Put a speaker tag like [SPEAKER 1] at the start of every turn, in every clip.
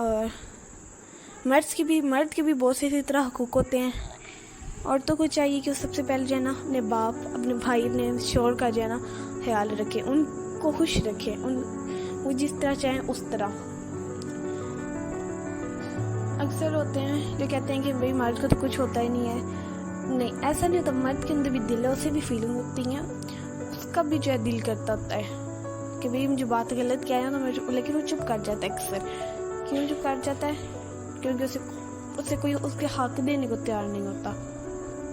[SPEAKER 1] اور مرد کے بھی بہت سے اسی طرح حقوق ہوتے ہیں. عورتوں کو چاہیے کہ وہ سب سے پہلے جو ہے نا اپنے باپ، اپنے بھائی، اپنے شوہر کا جو ہے نا خیال رکھے، ان کو خوش رکھے، وہ جس طرح چاہیں اس طرح. اکثر ہوتے ہیں جو کہتے ہیں کہ بھئی مرد کو تو کچھ ہوتا ہی نہیں ہے. نہیں، ایسا نہیں ہوتا. مرد کے اندر بھی دل ہے، اسے بھی فیلنگ ہوتی ہیں، اس کا بھی جو ہے دل کرتا ہوتا ہے کہ بھئی مجھے بات غلط کیا ہے نا، لیکن وہ چپ کر جاتا ہے. اکثر کیوں چپ کر جاتا ہے؟ کیونکہ اسے کوئی اس کے حق دینے کو تیار نہیں ہوتا.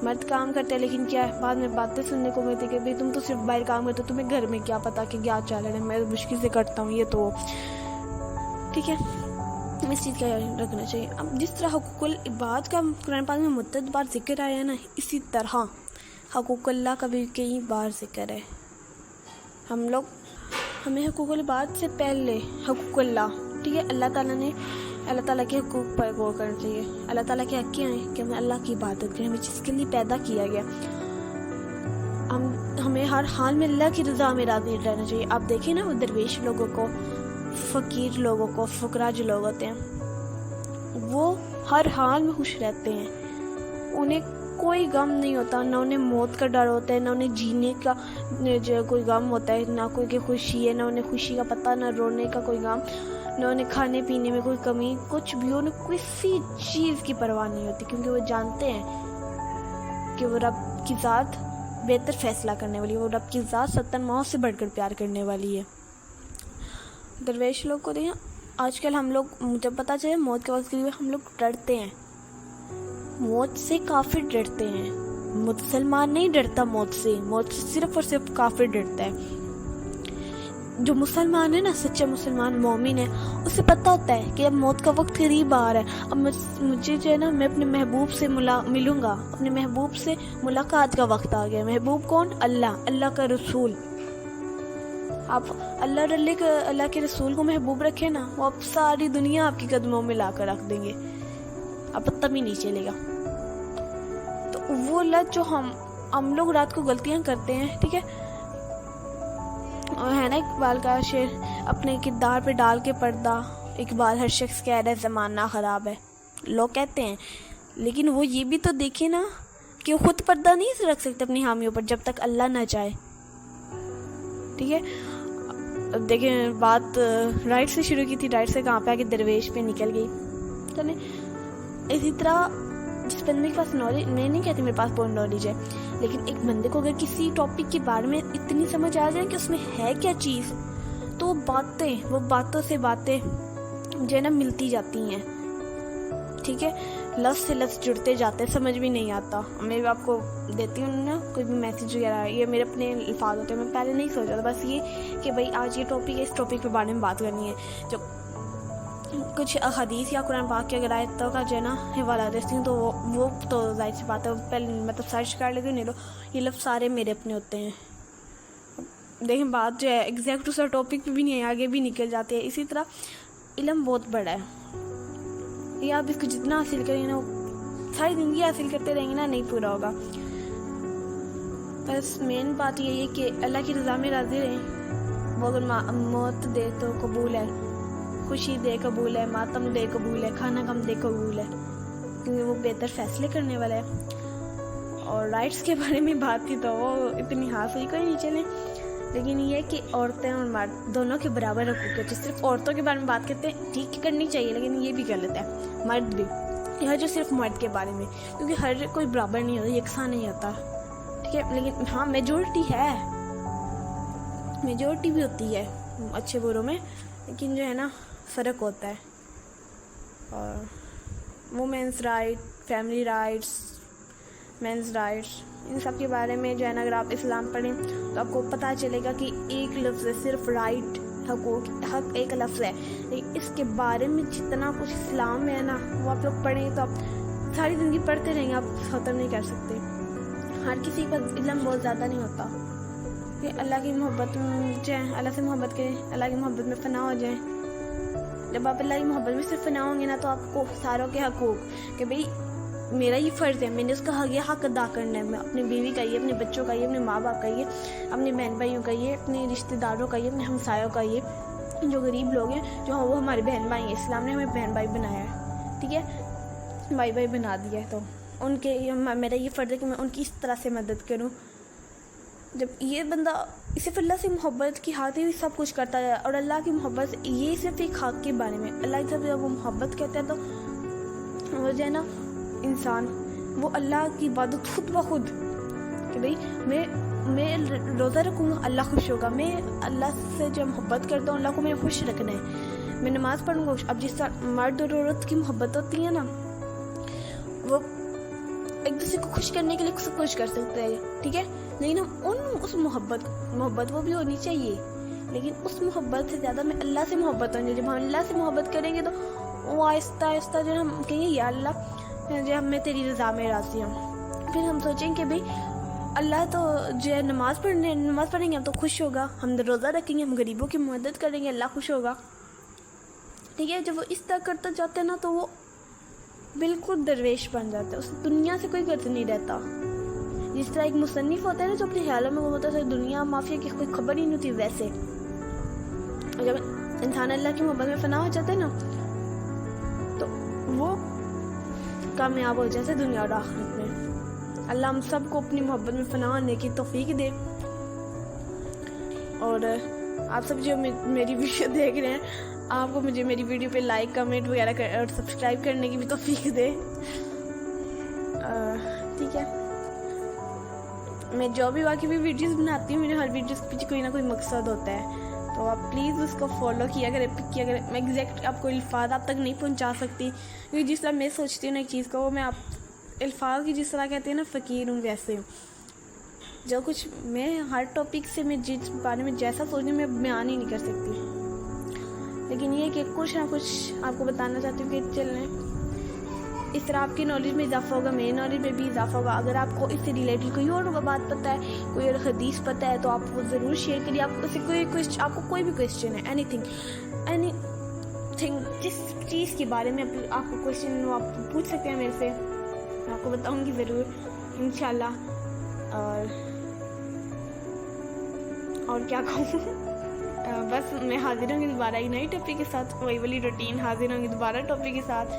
[SPEAKER 1] مرد کام کرتا ہے لیکن کیا ہے، بعد میں باتیں سننے کو ملتی کہ بھئی تم تو صرف باہر کام کرتے ہو، تمہیں گھر میں کیا پتا کہ کیا چل رہا ہے، میں مشکل سے کرتا ہوں یہ تو. ٹھیک ہے، اس چیز کا رکھنا چاہیے. اب جس طرح حقوق العباد کا قرآن پاک میں متعدد بار ذکر آیا ہے نا، اسی طرح حقوق اللہ کا بھی کئی بار ذکر ہے. ہمیں حقوق العباد سے پہلے حقوق اللہ، ٹھیک ہے، اللہ تعالیٰ کے حقوق پر غور کرنا چاہیے. اللہ تعالیٰ کے حق کیا ہیں کہ ہمیں اللہ کی عبادت کریں، ہمیں جس کے لیے پیدا کیا گیا. ہمیں ہر حال میں اللہ کی رضا میں راضی رہنا چاہیے. آپ دیکھیں نا، وہ درویش لوگوں کو، فقیر لوگوں کو، فقراء جو لوگ ہوتے ہیں، وہ ہر حال میں خوش رہتے ہیں. انہیں کوئی غم نہیں ہوتا، نہ انہیں موت کا ڈر ہوتا ہے، نہ انہیں جینے کا جو کوئی غم ہوتا ہے، نہ کوئی کی خوشی ہے، نہ انہیں خوشی کا پتہ، نہ رونے کا کوئی غم، نہ انہیں کھانے پینے میں کوئی کمی، کچھ بھی. انہیں کسی چیز کی پرواہ نہیں ہوتی، کیونکہ وہ جانتے ہیں کہ وہ رب کی ذات بہتر فیصلہ کرنے والی ہے، وہ رب کی ذات 70 ماؤں سے بڑھ کر پیار کرنے والی ہے. درویش لوگ کو دیکھیں، آج کل ہم لوگ جب پتہ چلے موت کے وقت قریب، ہم لوگ ڈرتے ہیں. موت سے کافر ڈرتے ہیں. مسلمان نہیں ڈرتا موت سے صرف اور صرف کافر ڈرتا ہے. جو مسلمان ہے نا، سچا مسلمان مومن ہے، اسے پتہ ہوتا ہے کہ اب موت کا وقت قریب آ رہا ہے. اب مجھے جو ہے نا، میں اپنے محبوب سے ملوں گا، اپنے محبوب سے ملاقات کا وقت آ گیا. محبوب کون؟ اللہ کا رسول. آپ اللہ کے رسول کو محبوب رکھے نا، وہ اب ساری دنیا آپ کی قدموں میں لا کر رکھ دیں گے، اب پتہ بھی نہیں چلے گا. تو وہ لت جو ہم لوگ رات کو غلطیاں کرتے ہیں، ٹھیک ہے، اور ہے نا اقبال کا شعر، اپنے کردار پہ ڈال کے پردہ. اقبال: ہر شخص کہہ رہا ہے زمانہ خراب ہے، لوگ کہتے ہیں، لیکن وہ یہ بھی تو دیکھے نا کہ وہ خود پردہ نہیں رکھ سکتے اپنی حامیوں پر جب تک اللہ نہ چاہے. ٹھیک ہے، اب دیکھیں، بات رائٹ سے شروع کی تھی، رائٹ سے کہاں پہ آگے درویش پہ نکل گئی. چلیں، اسی طرح جس بندے کے پاس نالج، میں نہیں کہتی میرے پاس بہت نالج ہے، لیکن ایک بندے کو اگر کسی ٹاپک کے بارے میں اتنی سمجھ آ جائے کہ اس میں ہے کیا چیز، تو وہ باتوں سے باتیں جو ہے نا ملتی جاتی ہیں. ٹھیک ہے، لفظ سے لفظ جڑتے جاتے ہیں، سمجھ بھی نہیں آتا. میں بھی آپ کو دیتی ہوں نا کوئی بھی میسیج وغیرہ، یہ میرے اپنے الفاظ ہوتے ہیں. میں پہلے نہیں سوچا تھا، بس یہ کہ بھائی آج یہ ٹاپک ہے، اس ٹاپک کے بارے میں بات کرنی ہے. جو کچھ حدیث یا قرآن پاک کے اگر آیتوں کا جو ہے نا حوالہ دیتی ہوں، تو وہ تو ظاہر سی بات ہے، پہلے مطلب سرچ کر لیتی ہوں. نہیں لو، یہ لفظ سارے میرے اپنے ہوتے ہیں. دیکھیں، بات جو ہے ایگزیکٹ اس ٹاپک پہ بھی نہیں ہے، آگے بھی نکل جاتے ہیں. اسی طرح علم بہت بڑا ہے، یہ آپ اس کو جتنا حاصل کریں نا، ساری زندگی حاصل کرتے رہیں گے نا، نہیں پورا ہوگا. بس مین بات یہ ہے کہ اللہ کی رضا میں راضی رہیں. وہ اگر موت دے تو قبول ہے، خوشی دے قبول ہے، ماتم دے قبول ہے، کھانا کم دے قبول ہے، کیونکہ وہ بہتر فیصلے کرنے والا ہے. اور رائٹس کے بارے میں بات تھی تو وہ اتنی حاصل کوئی نہیں چلے، لیکن یہ کہ عورتیں اور مرد دونوں کے برابر حقوق ہے. صرف عورتوں کے بارے میں بات کرتے ہیں، ٹھیک کرنی چاہیے، لیکن یہ بھی غلط ہے. مرد بھی، یہ جو صرف مرد کے بارے میں، کیونکہ ہر کوئی برابر نہیں ہوتا، یکساں نہیں ہوتا. ٹھیک ہے، لیکن ہاں میجورٹی ہے، میجورٹی بھی ہوتی ہے اچھے بروں میں، لیکن جو ہے نا فرق ہوتا ہے. اور women's right, family rights, men's rights, ان سب کے بارے میں جو ہے نا اگر آپ اسلام پڑھیں تو آپ کو پتہ چلے گا کہ ایک لفظ ہے صرف رائٹ، حق ایک لفظ ہے، لیکن اس کے بارے میں جتنا کچھ اسلام میں ہے نا، وہ آپ لوگ پڑھیں تو آپ ساری زندگی پڑھتے رہیں گے، آپ ختم نہیں کر سکتے. ہر کسی کا علم بہت زیادہ نہیں ہوتا. کہ اللہ کی محبت میں جائیں، اللہ سے محبت کریں، اللہ کی محبت میں فنا ہو جائیں. جب آپ اللہ کی محبت میں صرف فنا ہوں گے نا، تو آپ کو ساروں کے حقوق کہ بھئی میرا یہ فرض ہے، میں نے اس کا یہ حق ادا کرنا ہے، میں اپنی بیوی کا یہ، اپنے بچوں کا یہ، اپنے ماں باپ کا یہ، اپنے بہن بھائیوں کا یہ، اپنے رشتہ داروں کا یہ، اپنے ہمسایوں کا یہ، جو غریب لوگ ہیں جو وہ ہمارے بہن بھائی ہیں. اسلام نے ہمیں بہن بھائی بنایا ہے, ٹھیک ہے, بھائی بھائی بنا دیا ہے, تو ان کے میرا یہ فرض ہے کہ میں ان کی اس طرح سے مدد کروں. جب یہ بندہ صرف اللہ سے محبت کی خاطر ہی سب کچھ کرتا ہے, اور اللہ کی محبت یہ صرف ایک حق کے بارے میں, اللہ کی طرف جب وہ محبت کہتے ہیں تو وہ جو ہے نا انسان وہ اللہ کی عبادت خود بخود کہ بھئی میں روزہ رکھوں گا اللہ خوش ہوگا, میں اللہ سے جو محبت کرتا ہوں اللہ کو میں خوش رکھنا ہے, میں نماز پڑھوں گا. اب جس طرح مرد اور عورت کی محبت ہوتی ہے نا, وہ ایک دوسرے کو خوش کرنے کے لیے سب کچھ کر سکتے ہیں, ٹھیک ہے, لیکن ہم اس محبت وہ بھی ہونی چاہیے, لیکن اس محبت سے زیادہ میں اللہ سے محبت ہونی چاہیے. جب ہم اللہ سے محبت کریں گے تو وہ آہستہ آہستہ جو ہم کہیں گے یا اللہ جو میں تیری رضا میں راضی ہوں, پھر ہم سوچیں کہ بھئی اللہ تو جو ہے نماز پڑھیں گے ہم تو خوش ہوگا, ہم روزہ رکھیں گے, ہم غریبوں کی مدد کریں گے, اللہ خوش ہوگا, ٹھیک ہے. جب وہ اس طرح کرتا جاتے ہیں نا تو وہ بالکل درویش بن جاتا ہے, اس دنیا سے کوئی غرض نہیں رہتا. جس طرح ایک مصنف ہوتا ہے نا جو اپنے خیالوں میں وہ ہوتا ہے دنیا مافیا کی کوئی خبر ہی نہیں ہوتی, ویسے جب انسان اللہ کی محبت میں فنا ہو جاتا ہے نا تو وہ کامیاب ہو جاتا ہے دنیا اور آخرت میں. اللہ ہم سب کو اپنی محبت میں فنا ہونے کی توفیق دے, اور آپ سب جو میری ویڈیو دیکھ رہے ہیں آپ کو مجھے میری ویڈیو پہ لائک کمنٹ وغیرہ اور سبسکرائب کرنے کی بھی توفیق دے, ٹھیک ہے. میں جو بھی باقی بھی ویڈیوز بناتی ہوں, میرے ہر ویڈیوز کے پیچھے کوئی نہ کوئی مقصد ہوتا ہے, تو آپ پلیز اس کو فالو کیا کریں. میں ایگزیکٹ آپ کو الفاظ آپ تک نہیں پہنچا سکتی, کیونکہ جس طرح میں سوچتی ہوں نا ایک چیز کو, وہ میں آپ الفاظ کی جس طرح کہتے ہیں نا فقیر ہوں, ویسے جو کچھ میں ہر ٹاپک سے میں جس بارے میں جیسا سوچوں میں بیان ہی نہیں کر سکتی, لیکن یہ کہ کچھ نہ کچھ آپ کو بتانا چاہتی ہوں کہ چلیں اس طرح آپ کی نالج میں اضافہ ہوگا, میری نالج میں بھی اضافہ ہوگا. اگر آپ کو اس سے ریلیٹڈ کوئی اور بات پتہ ہے, کوئی اور حدیث پتہ ہے تو آپ وہ ضرور شیئر کریے. آپ کو آپ کو کوئی بھی کویسچن ہے, اینی تھنگ جس چیز کے بارے میں آپ کو کویسچن ہو آپ پوچھ سکتے ہیں میرے سے, میں آپ کو بتاؤں گی ضرور انشاءاللہ. اور کیا کہوں, بس میں حاضر ہوں گی دوبارہ ایک نئی ٹاپک کے ساتھ, وہی والی روٹین حاضر ہوں گی دوبارہ ٹاپک کے ساتھ.